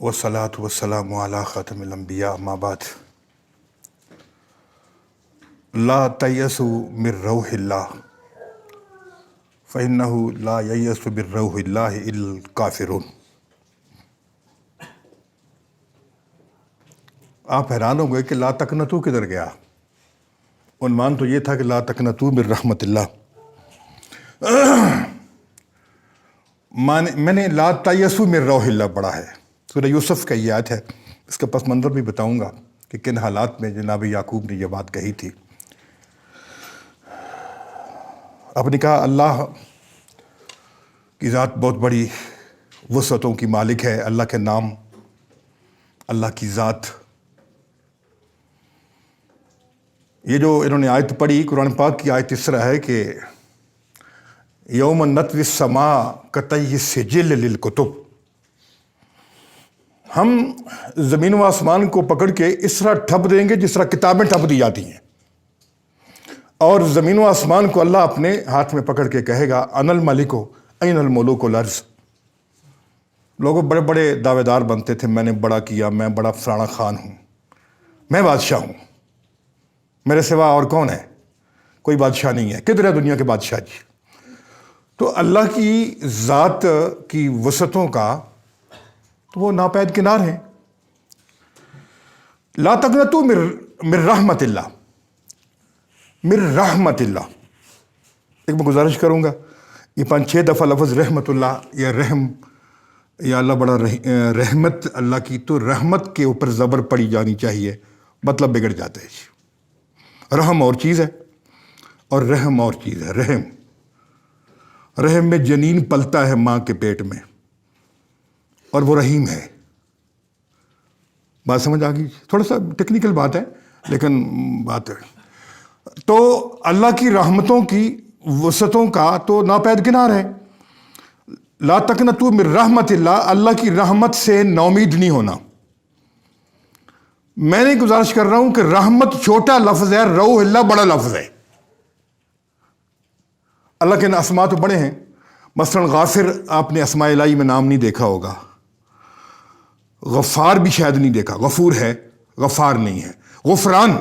वस्सलातु वस्सलामु अला ख़ातमिल अंबिया अम्मा बाद ला तयसु मिर रौहिल्लाह फ़इन्नहु ला ययसु बिर रौहिल्लाहि इल्ल काफ़िरून। आप हैरान हो गए कि ला तकनतू किधर गया। उन्वान तो ये था कि ला तकनतू मिर रहमतिल्लाह। मैंने ला तयसु मिर रौहिल्लाह पढ़ा है। सूरह यूसुफ का ये आयत है। इसका पस मंज़र भी बताऊंगा कि किन हालात में जनाब याकूब ने यह बात कही थी। आपने कहा अल्लाह की ज़ात बहुत बड़ी वसअतों की मालिक है। अल्लाह के नाम, अल्लाह की ज़ात, ये जो इन्होंने आयत पढ़ी, कुरान पाक की आयत इस तरह है कि यौम नत्विस समा कतई सिजिल लिल कुतुब, हम ज़मीन व आसमान को पकड़ के इस तरह ठप देंगे जिस तरह किताबें ठप दी जाती हैं। और ज़मीन व आसमान को अल्लाह अपने हाथ में पकड़ के कहेगा अनल मलिको अइनल मुलूकुल अर्ज़। लोगों बड़े बड़े दावेदार बनते थे, मैंने बड़ा किया, मैं बड़ा फलाना खान हूँ, मैं बादशाह हूँ, मेरे सिवा और कौन है, कोई बादशाह नहीं है, किधर है दुनिया के बादशाह जी। तो अल्लाह की ज़ात की वसअतों का तो वो नापैद किनार हैं। ला तक़नतू मिर रहमतिल्लाह, मिर रहमतिल्लाह। एक मैं गुजारिश करूँगा, ये 5-6 दफ़ा लफ्ज़ रहमतुल्लाह या रहम या अल्लाह बड़ा रहमत अल्लाह की, तो रहमत के ऊपर ज़बर पड़ी जानी चाहिए, मतलब बिगड़ जाता है जी। रहम और चीज़ है और रहम और चीज़ है। रहम, रहम में जनीन पलता है माँ के पेट में और वो रहीम है। बात समझ आ गई? थोड़ा सा टेक्निकल बात है लेकिन बात है। तो अल्लाह की रहमतों की वसअतों का तो नापैद किनार है। ला तक़नतू मिर रहमतिल्लाह, अल्लाह की रहमत से नौमीद नहीं होना। मैंने गुजारिश कर रहा हूं कि रहमत छोटा लफ्ज़ है, रौहिल्लाह बड़ा लफ्ज़ है। अल्लाह के अस्मा तो बड़े हैं। मसलन गाफिर आपने अस्मा इलाही में नाम नहीं देखा होगा, गफ़ार भी शायद नहीं देखा। गफूर है, गफ़ार नहीं है। गुफरान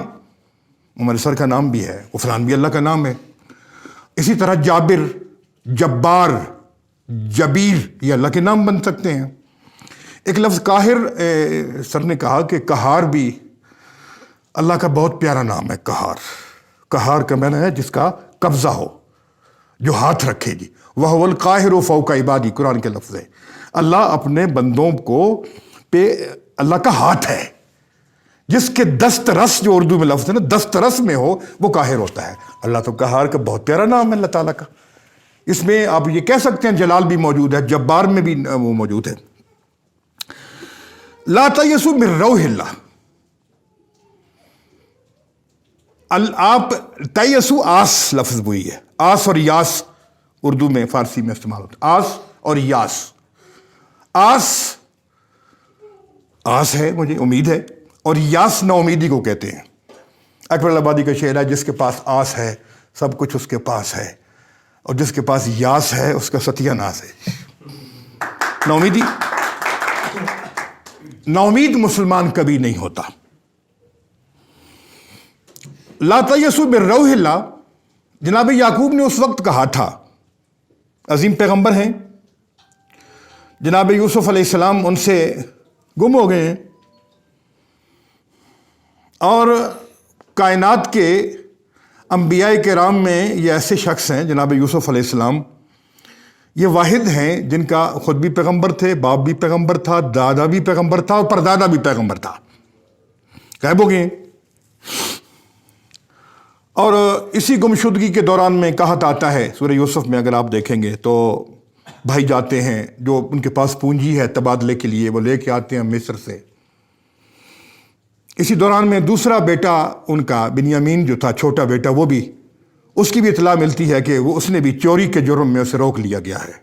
हमारे सर का नाम भी है, गुफरान भी अल्लाह का नाम है। इसी तरह जाबिर, जब्बार, जबीर, ये अल्लाह के नाम बन सकते हैं। एक लफ्ज़ काहिर, सर ने कहा कि कहार भी अल्लाह का बहुत प्यारा नाम है। कहार, कहार का माना है जिसका कब्ज़ा हो, जो हाथ रखे जी। वहुवल काहिरु फौका इबादी, कुरान के लफ्ज़ है। अल्लाह अपने बंदों को पे अल्लाह का हाथ है। जिसके दस्तरस, जो उर्दू में लफ्ज़ है ना, दस्तरस में हो वो काहिर होता है। अल्लाह तो कहार का बहुत प्यारा नाम है अल्लाह ताला का। इसमें आप ये कह सकते हैं जलाल भी मौजूद है, जब्बार में भी वो मौजूद है। ला तयसु मिर रौहिल्लाह, आप तयसु आस लफ्ज़ हुई है। आस और यास उर्दू में, फारसी में इस्तेमाल होता है। आस और यास। आस, आस है, मुझे उम्मीद है, और यास नाउमीदी को कहते हैं। अकबर आबादी का शेर है, जिसके पास आस है सब कुछ उसके पास है, और जिसके पास यास है उसका सत्यानाश है। नाउमीदी, नाउमीद मुसलमान कभी नहीं होता। ला तयसु मिर रौहिल्लाह, जनाब याकूब ने उस वक्त कहा था, अजीम पैगंबर हैं, जनाब यूसुफ अलैहिस्सलाम उनसे गुम हो गए हैं, और कायनात के अंबिया किराम में ये ऐसे शख्स हैं, जनाब यूसुफ अलैहिस्सलाम, ये वाहिद हैं जिनका खुद भी पैगंबर थे, बाप भी पैगंबर था, दादा भी पैगंबर था और परदादा भी पैगंबर था। गायब हो गए। और इसी गुमशुदगी के दौरान में कहात आता है सूरह यूसुफ में, अगर आप देखेंगे तो भाई जाते हैं, जो उनके पास पूंजी है तबादले के लिए, वो लेके आते हैं मिस्र से। इसी दौरान में दूसरा बेटा उनका बिन्यामीन जो था, छोटा बेटा, वो भी, उसकी भी इतला मिलती है कि वो उसने भी चोरी के जुर्म में उसे रोक लिया गया है।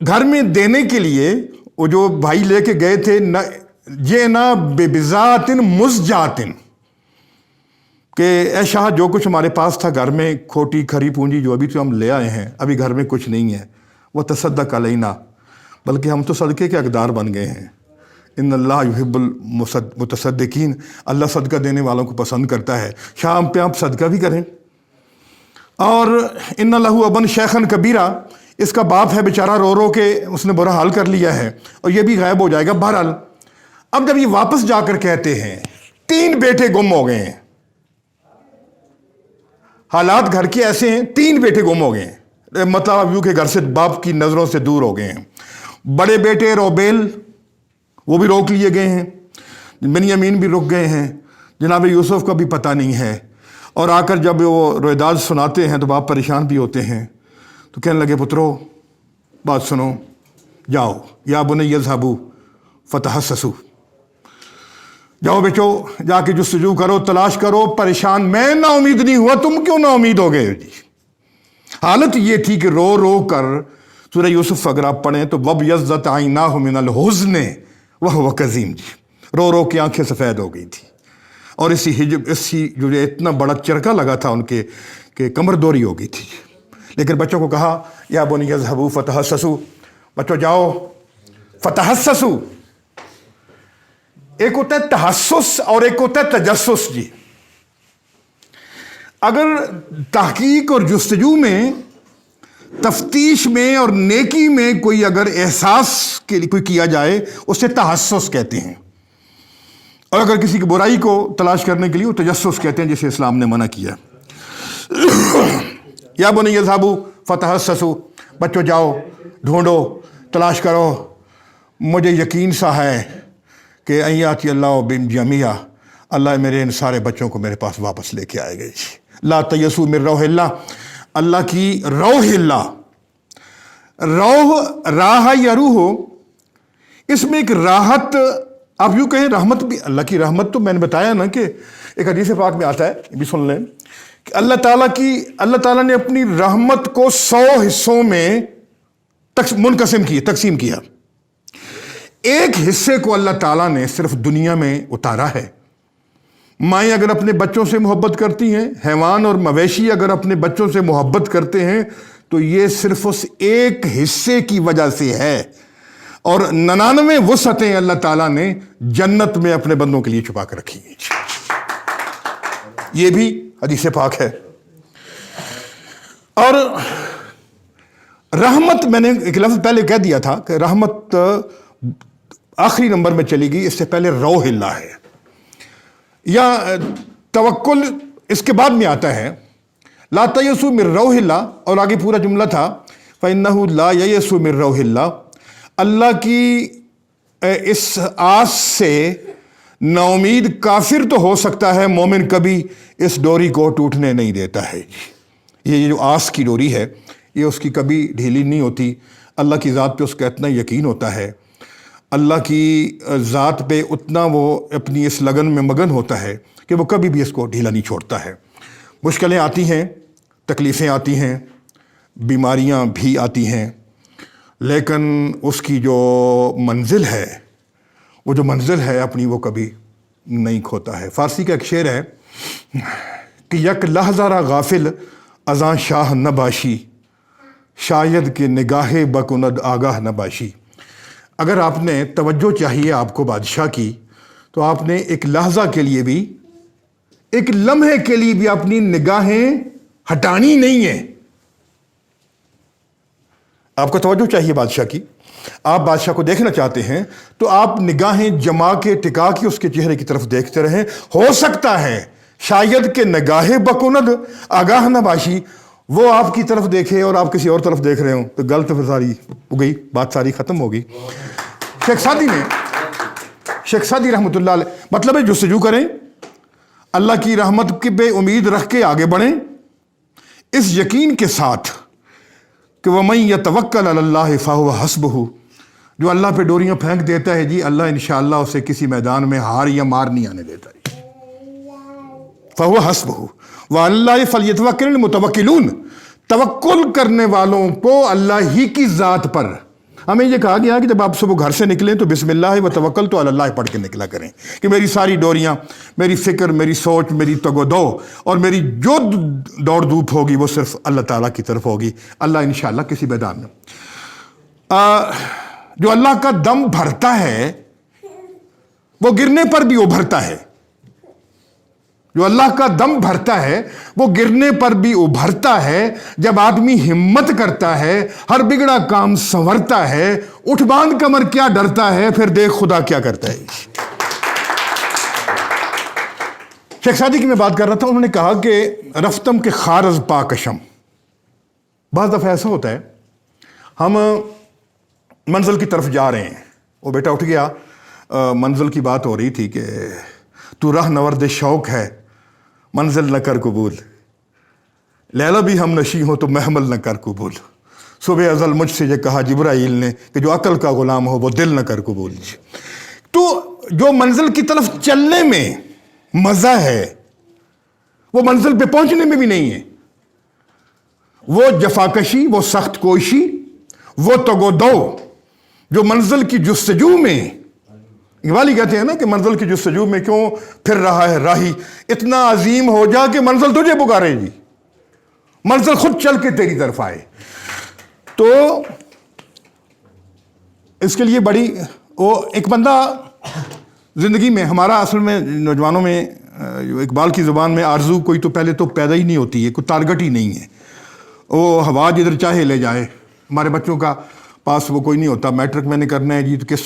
घर में देने के लिए वो जो भाई लेके गए थे, न ये ना बेबिजातिन मुज़जातिन, कि ए शाह जो कुछ हमारे पास था घर में, खोटी खरी पूंजी जो अभी तो हम ले आए हैं, अभी घर में कुछ नहीं है, व तसद्दक़ अलैना, बल्कि हम तो सदक़े के हक़दार बन गए हैं। इन अल्लाह युहिब्बुल मुतसद्दिकीन, अल्लाह सदका देने वालों को पसंद करता है। शाम पे आप सदका भी करें। और इन्ना लहू अबन शेखन कबीरा, इसका बाप है बेचारा, रो रो के उसने बुरा हाल कर लिया है और ये भी गायब हो जाएगा। बहरहाल अब जब ये वापस जाकर कहते हैं 3 बेटे गुम हो गए हैं, हालात घर के ऐसे हैं, 3 बेटे गुम हो गए हैं, मतलब अब यूं के घर से बाप की नज़रों से दूर हो गए हैं। बड़े बेटे रोबेल वो भी रोक लिए गए हैं, बिन्यामीन भी रुक गए हैं, जनाब यूसुफ का भी पता नहीं है। और आकर जब वो रोएदाद सुनाते हैं तो बाप परेशान भी होते हैं, तो कहने लगे पुत्रो बात सुनो, जाओ या बुनय्या यज़हबू फ़तहस्ससू, जाओ बेटो जाके जुस्तजू करो, तलाश करो। परेशान मैं ना उम्मीद नहीं हुआ, तुम क्यों ना उम्मीद हो गए जी। हालत ये थी कि रो रो कर सूरह यूसुफ अगर आप पढ़ें तो वब यज़्ज़त आइनाहु मिनल हुज़्न वह कज़ीम जी, रो रो के आंखें सफ़ेद हो गई थी। और इसी जो इतना बड़ा चरका लगा था उनके कि कमर दोरी हो गई थी। लेकिन बच्चों को कहा या बुनिया यज़हबू फ़तहस्ससू, बच्चों जाओ फ़तहस्ससू। एक होता है तहस्सुस और एक होता है तजस्सुस जी। अगर तहकीक और जुस्तजू में, तफ्तीश में और नेकी में कोई अगर एहसास के लिए कोई किया जाए उसे तहस्सुस कहते हैं, और अगर किसी की बुराई को तलाश करने के लिए वो तजस्सुस कहते हैं, जिसे इस्लाम ने मना किया। या बुनिया यज़हबू फ़तहस्ससू, बच्चों जाओ ढूंढो तलाश करो, मुझे यकीन सा है कि अय्याती अल्लाह बिन जमिया, अल्लाह मेरे इन सारे बच्चों को मेरे पास वापस लेके आएगा जी। ला तयसू मिर रौहिल्ला, अल्लाह की रौहिल्ला, रौह राह या रूह, इसमें एक राहत, आप यूँ कहें रहमत भी। अल्लाह की रहमत तो मैंने बताया ना कि एक हदीस पाक में आता है, ये भी सुन लें कि अल्लाह ताला ने अपनी रहमत को 100 हिस्सों में मुनकसिम किया, तकसीम किया। एक हिस्से को अल्लाह ताला ने सिर्फ दुनिया में उतारा है। माएँ अगर अपने बच्चों से मोहब्बत करती हैं, हैवान और मवेशी अगर अपने बच्चों से मोहब्बत करते हैं, तो ये सिर्फ उस एक हिस्से की वजह से है। और 99 वसअतें अल्लाह ताला ने जन्नत में अपने बंदों के लिए छुपा कर रखी हैं। ये भी हदीस पाक है। और रहमत, मैंने एक लफ्ज़ पहले कह दिया था कि रहमत आखिरी नंबर में चली गई, इससे पहले रौहिल्ला है। या तवक्कुल इसके बाद में आता है, ला तयसू मिर रौहिल्ला, और आगे पूरा जुमला था फ़इन्नहु ला ययसु मिर रौहिल्ला, अल्लाह की इस आस से नाउमीद काफिर तो हो सकता है, मोमिन कभी इस डोरी को टूटने नहीं देता है। ये जो आस की डोरी है ये उसकी कभी ढीली नहीं होती। अल्लाह की ज़ात पे उसका इतना यकीन होता है, अल्लाह की ज़ात पे उतना वो अपनी इस लगन में मगन होता है कि वो कभी भी इसको ढीला नहीं छोड़ता है। मुश्किलें आती हैं, तकलीफ़ें आती हैं, बीमारियां भी आती हैं, लेकिन उसकी जो मंजिल है, वो जो मंजिल है अपनी, वो कभी नहीं खोता है। फ़ारसी का एक शेर है कि यक लहज़ारा गाफिल अज़ां शाह नबाशी, शायद के निगाहे बकुनद आगाह नबाशी। अगर आपने तवज्जो चाहिए आपको बादशाह की, तो आपने एक लहजा के लिए भी, एक लम्हे के लिए भी अपनी निगाहें हटानी नहीं है। आपको तवज्जो चाहिए बादशाह की, आप बादशाह को देखना चाहते हैं, तो आप निगाहें जमा के टिका के उसके चेहरे की तरफ देखते रहें। हो सकता है शायद के निगाहे बकुनद आगाह नबाशी, वो आपकी तरफ देखे और आप किसी और तरफ देख रहे हो, तो गलत फिर सारी हो गई, बात सारी ख़त्म हो गई। शेख सादी रहमतुल्लाह अलैह, मतलब है जुस्तजू करें, अल्लाह की रहमत की पे उम्मीद रख के आगे बढ़ें, इस यकीन के साथ कि वमन यतवक्कल अलल्लाह फहुव हस्बुहु, जो अल्लाह पे डोरियां फेंक देता है जी, अल्लाह इंशाअल्लाह उसे किसी मैदान में हार या मार नहीं आने देता। फहुव हस्बुहु व अल्लाह फलयतवक्कलिल मुतवक्किलून, तवक्कुल करने वालों को अल्लाह ही की ज़ात पर। हमें यह कहा गया कि जब आप सुबह घर से निकलें तो बिस्मिल्लाह व तवक्कल तो अल्लाह पढ़ के निकला करें, कि मेरी सारी डोरियां, मेरी फ़िक्र, मेरी सोच, मेरी तगोदो और मेरी जो दौड़ धूप होगी वो सिर्फ अल्लाह ताला की तरफ होगी। अल्लाह इंशाअल्लाह किसी मैदान में जो अल्लाह का दम भरता है वो गिरने पर भी उभरता है, जो अल्लाह का दम भरता है वो गिरने पर भी उभरता है। जब आदमी हिम्मत करता है हर बिगड़ा काम संवरता है, उठ बांध कमर क्या डरता है, फिर देख खुदा क्या करता है। शेख सादी की मैं बात कर रहा था, उन्होंने कहा कि रफ्तम के खारज पाकशम। बाज़ दफ़ा ऐसा होता है हम मंजिल की तरफ जा रहे हैं, वो बेटा उठ गया, मंजिल की बात हो रही थी कि तू राह नवर्द शौक है मंजिल न कर कबूल, लैला भी हम नशी हो तो महमल न कर कबूल। सुबह अज़ल मुझसे ये कहा जिब्राइल ने कि जो अकल का गुलाम हो वो दिल न कर कबूल। तो जो मंजिल की तरफ चलने में मज़ा है वो मंजिल पे पहुंचने में भी नहीं है। वो जफाकशी, वो सख्त कोशी, वो तगोदो जो मंजिल की जुस्तजू में, इकबाल कहते हैं ना कि मंजिल की जुस्तजू में क्यों फिर रहा है राही, इतना अजीम हो जा कि मंजिल तुझे पुकारेगी, मंजिल खुद चल के तेरी तरफ आए। तो इसके लिए बड़ी वो एक बंदा जिंदगी में हमारा, असल में नौजवानों में इकबाल की ज़ुबान में आरजू कोई तो पहले तो पैदा ही नहीं होती है, कोई टारगेट ही नहीं है, वो हवा जिधर चाहे ले जाए। हमारे बच्चों का पास वो कोई नहीं होता, मैट्रिक मैंने करना है जी तो किस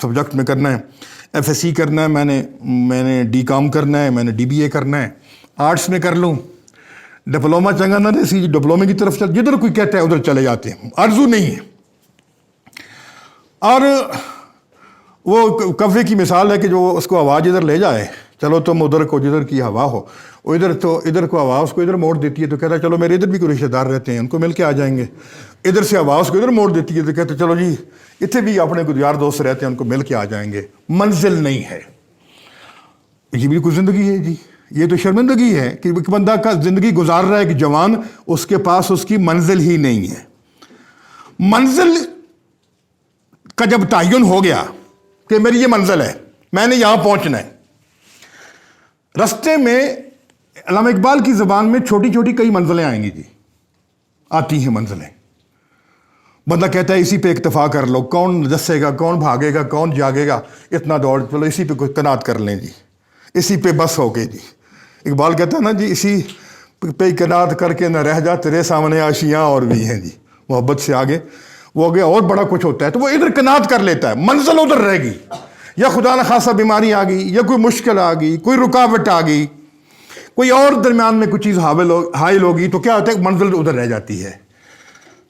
सब्जेक्ट में करना है, एफएससी करना है, मैंने डी कॉम करना है, मैंने डीबीए करना है, आर्ट्स में कर लूँ, डिप्लोमा चंगा ना जैसी डिप्लोमे की तरफ चल, जिधर कोई कहता है उधर चले जाते हैं, आरजू नहीं है। और वो कव्वे की मिसाल है कि जो उसको हवा जिधर ले जाए, चलो तुम उधर को जिधर की हवा हो, वो इधर तो इधर को हवा उसको इधर मोड़ देती है, तो कहता है चलो मेरे इधर भी कोई रिश्तेदार रहते हैं उनको मिल के आ जाएंगे। इधर से हवा उसको इधर मोड़ देती है, तो कहते चलो जी इतने भी अपने कुछ यार दोस्त रहते हैं उनको मिल के आ जाएंगे। मंजिल नहीं है, ये भी कुछ ज़िंदगी है जी, ये तो शर्मिंदगी है कि एक बंदा का ज़िंदगी गुजार रहा है कि जवान, उसके पास उसकी मंजिल ही नहीं है। मंजिल का जब तयन हो गया कि मेरी ये मंजिल है, मैंने यहां पहुंचना है, रास्ते में अल्लामा इकबाल की ज़बान में छोटी छोटी कई मंजिलें आएंगी जी, आती हैं मंजिलें। बंदा कहता है इसी पे इक्तफा कर लो, कौन दसेगा, कौन भागेगा, कौन जागेगा, इतना दौड़ चलो इसी पे कोई कनात कर लें जी, इसी पे बस हो गई जी। इकबाल कहता है ना जी इसी पे कनात करके न रह जा, तेरे सामने आशियाँ और भी हैं जी। मोहब्बत से आगे वो आगे और बड़ा कुछ होता है तो वो इधर कनात कर लेता है, मंजिल उधर रहेगी। या खुदा न खासा बीमारी आ गई, या कोई मुश्किल आ गई, कोई रुकावट आ गई, कोई और दरमियान में कुछ चीज़ हाइल होगी, तो क्या होता है मंजिल उधर रह जाती है।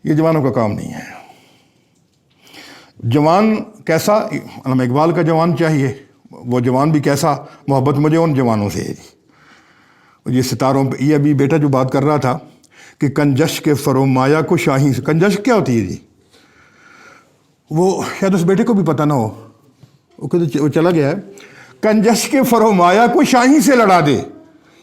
ये जवानों का काम नहीं है। जवान कैसा, अल्लामा इकबाल का जवान चाहिए, वो जवान भी कैसा, मोहब्बत मुझे उन जवानों से है जी। ये सितारों पे, ये अभी बेटा जो बात कर रहा था कि कंजश के फरोमाया को शाही से, कंजश क्या होती है जी, वो शायद उस बेटे को भी पता ना हो, वो चला गया है। कंजश के फरोमाया को शाही से लड़ा दे,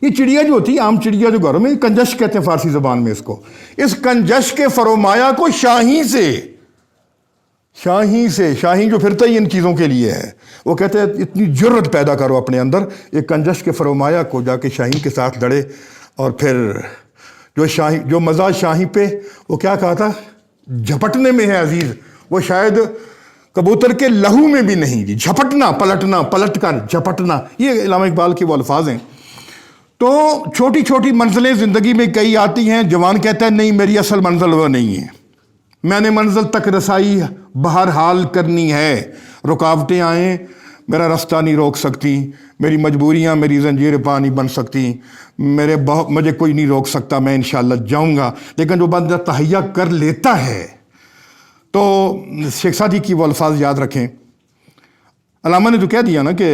ये चिड़िया जो होती है आम चिड़िया जो घरों में, कंजश कहते हैं फारसी ज़बान में इसको। इस कंजश के फरोमाया को शाही से, शाही जो फिरता ही इन चीज़ों के लिए है, वो कहते हैं इतनी जुर्रत पैदा करो अपने अंदर, एक कंजश के फरोमाया को जाके शाही के साथ लड़े। और फिर जो मज़ा शाही पे, वो क्या कहा था, झपटने में है अजीज़, वो शायद कबूतर के लहू में भी नहीं जी, झपटना, पलटना, पलट कर झपटना, ये अल्लामा इकबाल के वो अल्फाज हैं। तो छोटी छोटी मंजिलें ज़िंदगी में कई आती हैं, जवान कहता है नहीं मेरी असल मंजिल वो नहीं है, मैंने मंजिल तक रसाई बहरहाल करनी है, रुकावटें आएँ मेरा रास्ता नहीं रोक सकती, मेरी मजबूरियाँ मेरी जंजीर पा नहीं बन सकती, मुझे कोई नहीं रोक सकता, मैं इंशाअल्लाह जाऊँगा। लेकिन जो बंदा तहैया कर लेता है, तो शेख सादी की वो अल्फाज याद रखें। अल्लामा ने तो कह दिया ना कि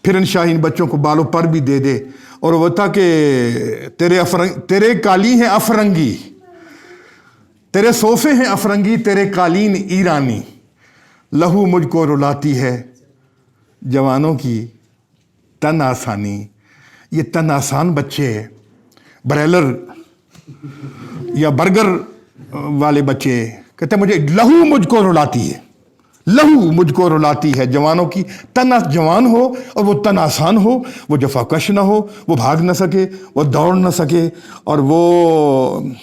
फिर इन शाहीन बच्चों को बालों पर भी दे दे, और वो था कि तेरे काली हैं अफरंगी, तेरे सोफे हैं अफरंगी, तेरे कालीन ईरानी, लहू मुझको रुलाती है जवानों की तन आसानी। ये तन आसान बच्चे, ब्रेलर या बर्गर वाले बच्चे कहते हैं मुझे लहू मुझको रुलाती है, लहू मुझको रुलाती है जवानों की। तन जवान हो और वो तन आसान हो, वो जफाकश ना हो, वो भाग ना सके, वो दौड़ ना सके, और वो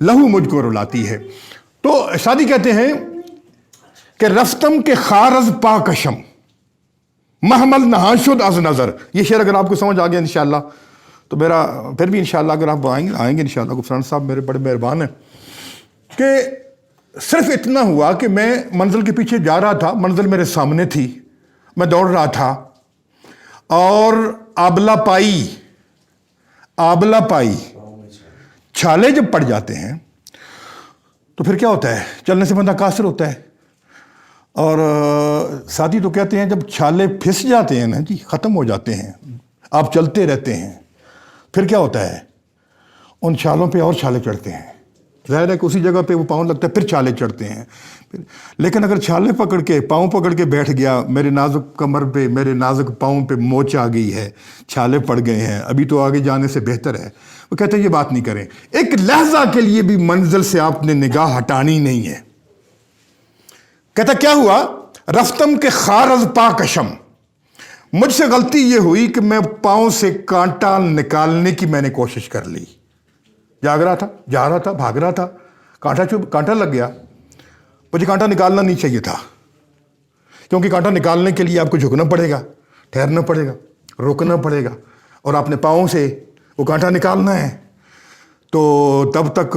लहू मुझको रुलाती है। तो शादी कहते हैं कि रफ्तम के खारज पाकशम महमल नहाशुद अज नज़र। ये शेर अगर आपको समझ आ गया इंशाअल्लाह तो मेरा फिर भी इंशाअल्लाह अगर आप आएंगे इंशाअल्लाह। गुफरान साहब मेरे बड़े मेहरबान हैं कि सिर्फ इतना हुआ कि मैं मंजिल के पीछे जा रहा था, मंजिल मेरे सामने थी, मैं दौड़ रहा था और आबला पाई छाले जब पड़ जाते हैं तो फिर क्या होता है, चलने से बंदा कासिर होता है। और साथी तो कहते हैं जब छाले फिस जाते हैं ना जी, ख़त्म हो जाते हैं, आप चलते रहते हैं, फिर क्या होता है, उन छालों पे और छाले चढ़ते हैं। ज़ाहिर है कि उसी जगह पे वो पाँव लगता है, फिर छाले चढ़ते हैं। लेकिन अगर छाले पकड़ के पाँव पकड़ के बैठ गया, मेरे नाजुक कमर पे, मेरे नाजुक पाँव पे मोच आ गई है, छाले पड़ गए हैं, अभी तो आगे जाने से बेहतर है, वो कहते हैं ये बात नहीं करें। एक लहजा के लिए भी मंजिल से आपने निगाह हटानी नहीं है। कहता क्या हुआ, रफ्तम के खारज पाकशम, मुझसे गलती ये हुई कि मैं पाँव से कांटा निकालने की मैंने कोशिश कर ली। जा रहा था, भाग रहा था, कांटा लग गया। मुझे कांटा निकालना नहीं चाहिए था, क्योंकि कांटा निकालने के लिए आपको झुकना पड़ेगा, ठहरना पड़ेगा, रुकना पड़ेगा, और आपने पाँव से वो कांटा निकालना है। तो तब तक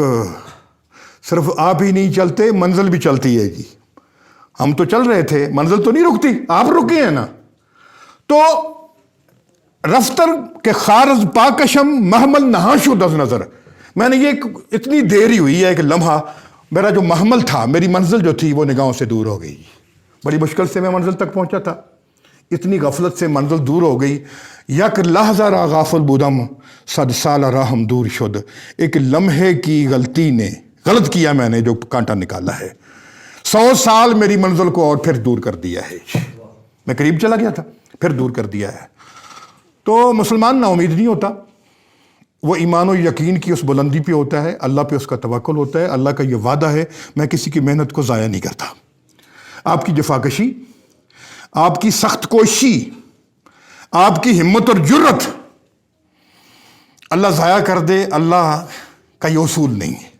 सिर्फ आप ही नहीं चलते, मंजिल भी चलती है जी। हम तो चल रहे थे, मंजिल तो नहीं रुकती, आप रुके हैं ना। तो रफ्तर के खारज पाकशम महमल नहाशुद अज नज़र, मैंने ये इतनी देरी हुई है कि लम्हा, मेरा जो महमल था, मेरी मंजिल जो थी वो निगाहों से दूर हो गई। बड़ी मुश्किल से मैं मंजिल तक पहुंचा था, इतनी गफलत से मंजिल दूर हो गई। यक लहज़ा रा गाफिल बुदम सद साल राहम दूर शुद, एक लम्हे की गलती ने, गलत किया मैंने जो कांटा निकाला है, 100 साल मेरी मंजिल को और फिर दूर कर दिया है। मैं करीब चला गया था, फिर दूर कर दिया है। तो मुसलमान ना उम्मीद नहीं होता, वो ईमान और यकीन की उस बुलंदी पे होता है, अल्लाह पे उसका तवक्कुल होता है। अल्लाह का ये वादा है, मैं किसी की मेहनत को ज़ाया नहीं करता। आपकी जफाकशी, आपकी सख्त कोशिश, आपकी हिम्मत और जुर्रत अल्लाह ज़ाया कर दे, अल्लाह का ये उसूल नहीं है।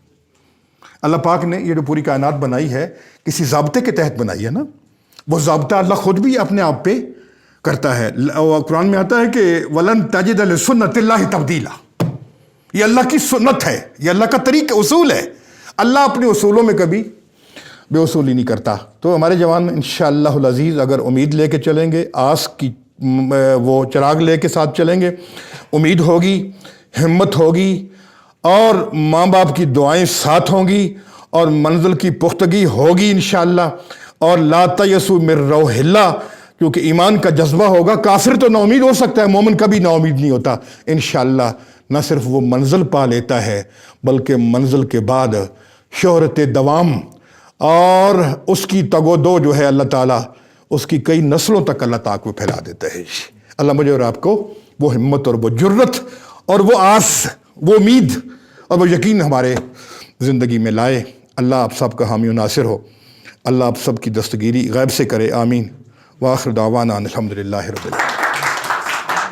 अल्लाह पाक ने ये जो पूरी कायनात बनाई है किसी ज़ाब्ते के तहत बनाई है ना, वो ज़ाब्ता अल्लाह खुद भी अपने आप पे करता है। कुरान में आता है कि वलन तजिद लिसुन्नतिल्लाहि तब्दीला, ये अल्लाह की सुन्नत है, ये अल्लाह का तरीका उसूल है। अल्लाह अपने उसूलों में कभी बेउसूली नहीं करता। तो हमारे जवान इंशाअल्लाहुल अज़ीज़ अगर उम्मीद लेके चलेंगे, आस की वो चिराग लेके साथ चलेंगे, उम्मीद होगी, हिम्मत होगी और माँ बाप की दुआएं साथ होंगी और मंजिल की पुख्तगी होगी इंशाअल्लाह। और ला तयसु मिर रौहिल्लाह, क्योंकि ईमान का जज्बा होगा। काफिर तो नाउमीद हो सकता है, मोमिन कभी नाउमीद नहीं होता। इंशाअल्लाह न सिर्फ वो मंजिल पा लेता है, बल्कि मंजिल के बाद शोहरत दवाम और उसकी तगोदो जो है अल्लाह ताला उसकी कई नस्लों तक अल्लाह ताक में फैला देता है। अल्लाह मुझे और आपको वो हिम्मत और वो जुर्रत और वो आस, वो उम्मीद और वो यकीन हमारे ज़िंदगी में लाए। अल्लाह आप सब का हामी और नासिर हो। अल्लाह आप सब की दस्तगीरी गैब से करे, आमीन। व आखिर दावाना अल्हम्दुलिल्लाहि रब्बिल आलमीन।